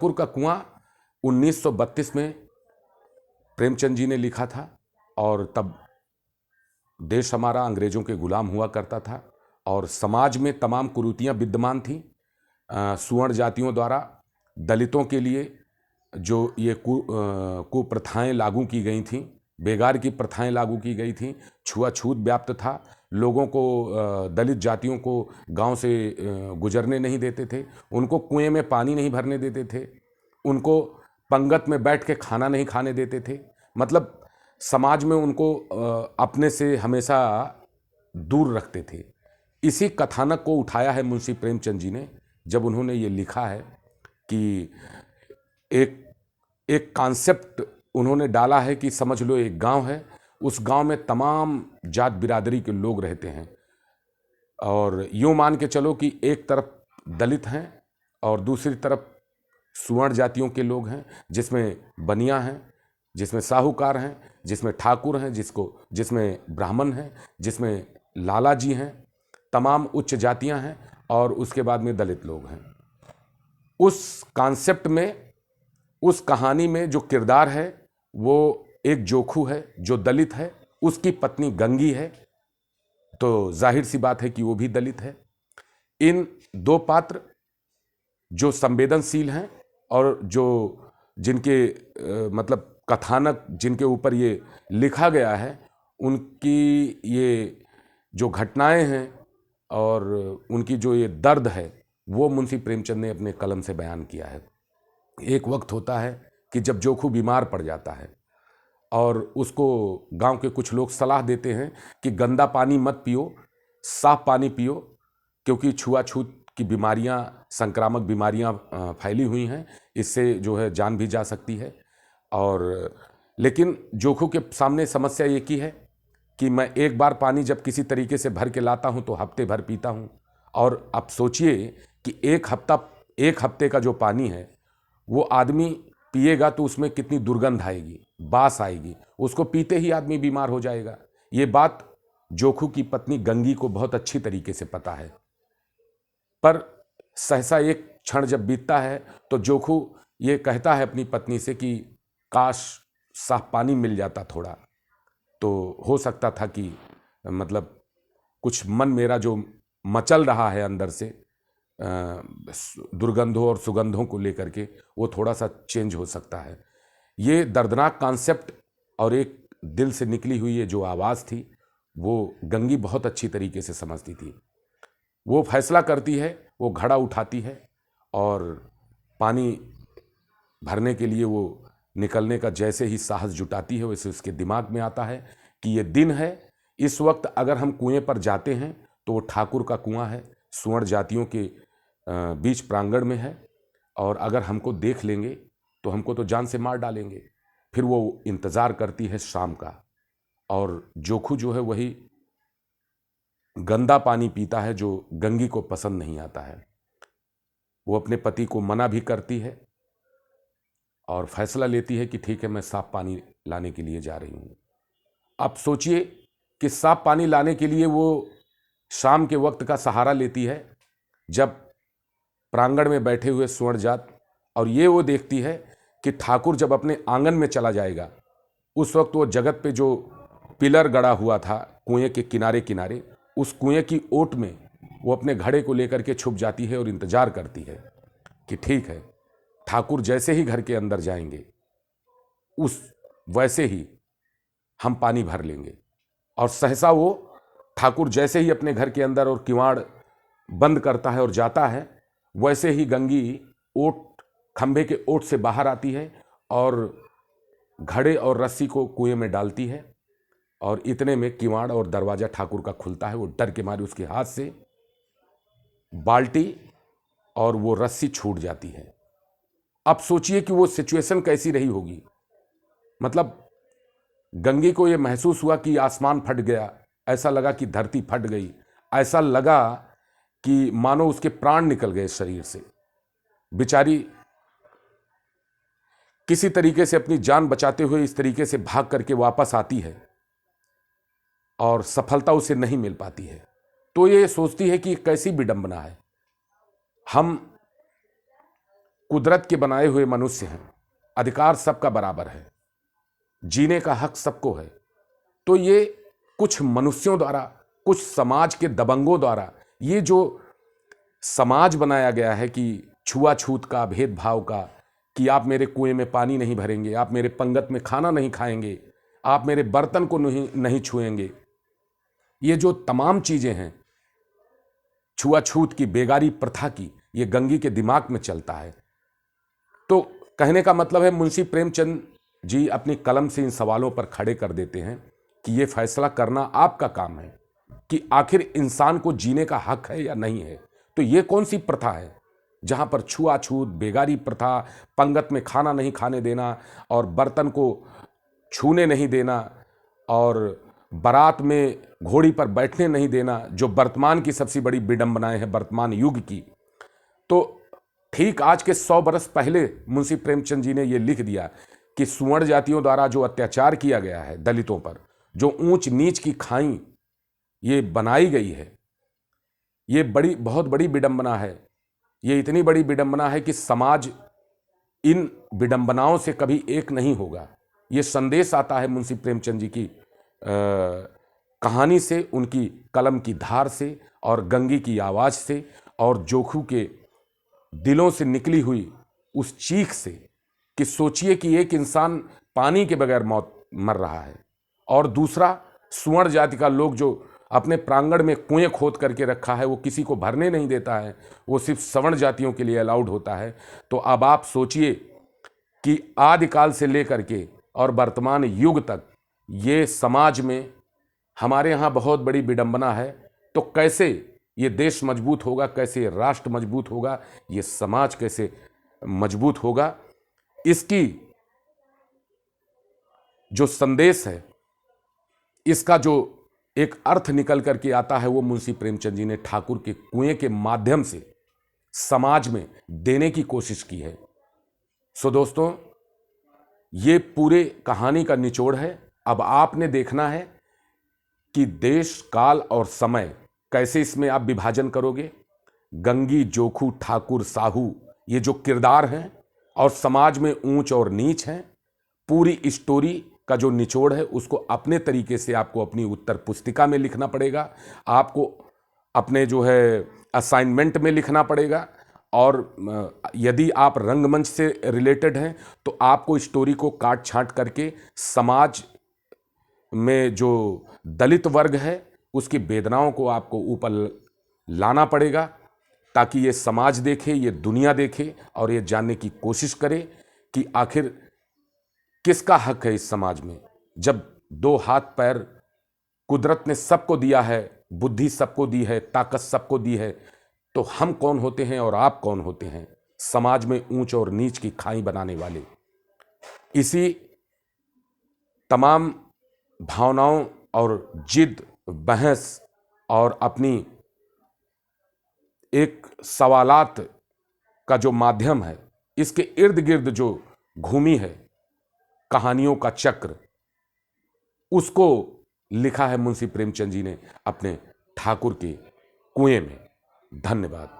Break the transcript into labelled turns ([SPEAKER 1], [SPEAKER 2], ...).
[SPEAKER 1] ठाकुर का कुआं 1932 में प्रेमचंद जी ने लिखा था और तब देश हमारा अंग्रेजों के गुलाम हुआ करता था और समाज में तमाम कुरीतियां विद्यमान थीं। सुवर्ण जातियों द्वारा दलितों के लिए जो ये कुप्रथाएं लागू की गई थीं, बेगार की प्रथाएं लागू की गई थीं, छुआछूत व्याप्त था, लोगों को दलित जातियों को गांव से गुजरने नहीं देते थे, उनको कुएं में पानी नहीं भरने देते थे, उनको पंगत में बैठ के खाना नहीं खाने देते थे। मतलब समाज में उनको अपने से हमेशा दूर रखते थे। इसी कथानक को उठाया है मुंशी प्रेमचंद जी ने जब उन्होंने ये लिखा है कि एक एक कॉन्सेप्ट उन्होंने डाला है कि समझ लो एक गांव है, उस गांव में तमाम जात बिरादरी के लोग रहते हैं और यूँ मान के चलो कि एक तरफ दलित हैं और दूसरी तरफ सुवर्ण जातियों के लोग हैं, जिसमें बनिया हैं, जिसमें साहूकार हैं, जिसमें ठाकुर हैं, जिसमें ब्राह्मण हैं, जिसमें लाला जी हैं, तमाम उच्च जातियां हैं और उसके बाद में दलित लोग हैं। उस कॉन्सेप्ट में, उस कहानी में जो किरदार है वो एक जोखू है जो दलित है, उसकी पत्नी गंगी है, तो जाहिर सी बात है कि वो भी दलित है। इन दो पात्र जो संवेदनशील हैं और जो जिनके मतलब कथानक जिनके ऊपर ये लिखा गया है, उनकी ये जो घटनाएं हैं और उनकी जो ये दर्द है वो मुंशी प्रेमचंद ने अपने कलम से बयान किया है। एक वक्त होता है कि जब जोखू बीमार पड़ जाता है और उसको गांव के कुछ लोग सलाह देते हैं कि गंदा पानी मत पियो, साफ पानी पियो, क्योंकि छुआछूत की बीमारियां, संक्रामक बीमारियां फैली हुई हैं, इससे जो है जान भी जा सकती है। और लेकिन जोखू के सामने समस्या ये की है कि मैं एक बार पानी जब किसी तरीके से भर के लाता हूं तो हफ्ते भर पीता हूं, और अब सोचिए कि एक हफ्ते का जो पानी है वो आदमी पिएगा तो उसमें कितनी दुर्गंध आएगी, बास आएगी, उसको पीते ही आदमी बीमार हो जाएगा। ये बात जोखू की पत्नी गंगी को बहुत अच्छी तरीके से पता है, पर सहसा एक क्षण जब बीतता है तो जोखू ये कहता है अपनी पत्नी से कि काश साफ पानी मिल जाता थोड़ा, तो हो सकता था कि मतलब कुछ मन मेरा जो मचल रहा है अंदर से दुर्गंधों और सुगंधों को लेकर के, वो थोड़ा सा चेंज हो सकता है। ये दर्दनाक कॉन्सेप्ट और एक दिल से निकली हुई ये जो आवाज़ थी वो गंगी बहुत अच्छी तरीके से समझती थी। वो फैसला करती है, वो घड़ा उठाती है और पानी भरने के लिए वो निकलने का जैसे ही साहस जुटाती है, वैसे उसके दिमाग में आता है कि ये दिन है, इस वक्त अगर हम कुएं पर जाते हैं तो वो ठाकुर का कुआं है, सुवर्ण जातियों के बीच प्रांगण में है, और अगर हमको देख लेंगे तो हमको तो जान से मार डालेंगे। फिर वो इंतज़ार करती है शाम का, और जोखू जो है वही गंदा पानी पीता है जो गंगी को पसंद नहीं आता है। वो अपने पति को मना भी करती है और फैसला लेती है कि ठीक है, मैं साफ पानी लाने के लिए जा रही हूँ। अब सोचिए कि साफ पानी लाने के लिए वो शाम के वक्त का सहारा लेती है, जब प्रांगण में बैठे हुए स्वर्ण जात, और ये वो देखती है कि ठाकुर जब अपने आंगन में चला जाएगा, उस वक्त वो जगत पे जो पिलर गड़ा हुआ था कुएं के किनारे किनारे, उस कुएं की ओट में वो अपने घड़े को लेकर के छुप जाती है और इंतजार करती है कि ठीक है, ठाकुर जैसे ही घर के अंदर जाएंगे उस वैसे ही हम पानी भर लेंगे। और सहसा वो ठाकुर जैसे ही अपने घर के अंदर और किवाड़ बंद करता है और जाता है, वैसे ही गंगी खंभे के ओट से बाहर आती है और घड़े और रस्सी को कुएं में डालती है, और इतने में किवाड़ और दरवाजा ठाकुर का खुलता है। वो डर के मारे उसके हाथ से बाल्टी और वो रस्सी छूट जाती है। अब सोचिए कि वो सिचुएशन कैसी रही होगी। मतलब गंगी को ये महसूस हुआ कि आसमान फट गया, ऐसा लगा कि धरती फट गई, ऐसा लगा कि मानो उसके प्राण निकल गए शरीर से। बेचारी किसी तरीके से अपनी जान बचाते हुए इस तरीके से भाग करके वापस आती है और सफलता उसे नहीं मिल पाती है। तो ये सोचती है कि कैसी विडंबना है, हम कुदरत के बनाए हुए मनुष्य हैं, अधिकार सबका बराबर है, जीने का हक सबको है। तो ये कुछ मनुष्यों द्वारा, कुछ समाज के दबंगों द्वारा ये जो समाज बनाया गया है कि छुआछूत का, भेदभाव का, कि आप मेरे कुएं में पानी नहीं भरेंगे, आप मेरे पंगत में खाना नहीं खाएंगे, आप मेरे बर्तन को नहीं छुएंगे, ये जो तमाम चीजें हैं छुआछूत की, बेगारी प्रथा की, ये गंगी के दिमाग में चलता है। तो कहने का मतलब है मुंशी प्रेमचंद जी अपनी कलम से इन सवालों पर खड़े कर देते हैं कि ये फैसला करना आपका काम है कि आखिर इंसान को जीने का हक है या नहीं है। तो ये कौन सी प्रथा है जहां पर छुआछूत, बेगारी प्रथा, पंगत में खाना नहीं खाने देना और बर्तन को छूने नहीं देना और बारात में घोड़ी पर बैठने नहीं देना, जो वर्तमान की सबसे बड़ी विडंबनाएं हैं वर्तमान युग की। तो ठीक आज के 100 बरस पहले मुंशी प्रेमचंद जी ने यह लिख दिया कि सुवर्ण जातियों द्वारा जो अत्याचार किया गया है दलितों पर, जो ऊंच नीच की खाई ये बनाई गई है, ये बहुत बड़ी विडंबना है। ये इतनी बड़ी विडंबना है कि समाज इन विडंबनाओं से कभी एक नहीं होगा। ये संदेश आता है मुंशी प्रेमचंद जी की कहानी से, उनकी कलम की धार से और गंगी की आवाज से और जोखू के दिलों से निकली हुई उस चीख से कि सोचिए कि एक इंसान पानी के बगैर मर रहा है और दूसरा सुवर्ण जाति का लोग जो अपने प्रांगण में कुएं खोद करके रखा है, वो किसी को भरने नहीं देता है, वो सिर्फ सवर्ण जातियों के लिए अलाउड होता है। तो अब आप सोचिए कि आदिकाल से लेकर के और वर्तमान युग तक ये समाज में हमारे यहाँ बहुत बड़ी विडंबना है। तो कैसे ये देश मजबूत होगा, कैसे राष्ट्र मजबूत होगा, ये समाज कैसे मजबूत होगा, इसकी जो संदेश है, इसका जो एक अर्थ निकल करके आता है, वो मुंशी प्रेमचंद जी ने ठाकुर के कुएं के माध्यम से समाज में देने की कोशिश की है। सो दोस्तों, ये पूरे कहानी का निचोड़ है। अब आपने देखना है कि देश, काल और समय कैसे इसमें आप विभाजन करोगे। गंगी, जोखू, ठाकुर, साहू, ये जो किरदार हैं और समाज में ऊंच और नीच हैं, पूरी स्टोरी का जो निचोड़ है उसको अपने तरीके से आपको अपनी उत्तर पुस्तिका में लिखना पड़ेगा, आपको अपने जो है असाइनमेंट में लिखना पड़ेगा। और यदि आप रंगमंच से रिलेटेड हैं तो आपको स्टोरी को काट छांट करके समाज में जो दलित वर्ग है उसकी वेदनाओं को आपको ऊपर लाना पड़ेगा, ताकि ये समाज देखे, ये दुनिया देखे और ये जानने की कोशिश करे कि आखिर किसका हक है इस समाज में। जब दो हाथ पैर कुदरत ने सबको दिया है, बुद्धि सबको दी है, ताकत सबको दी है, तो हम कौन होते हैं और आप कौन होते हैं समाज में ऊंच और नीच की खाई बनाने वाले। इसी तमाम भावनाओं और जिद, बहस और अपनी एक सवालात का जो माध्यम है, इसके इर्द गिर्द जो घूमी है कहानियों का चक्र, उसको लिखा है मुंशी प्रेमचंद जी ने अपने ठाकुर के कुएं में। धन्यवाद।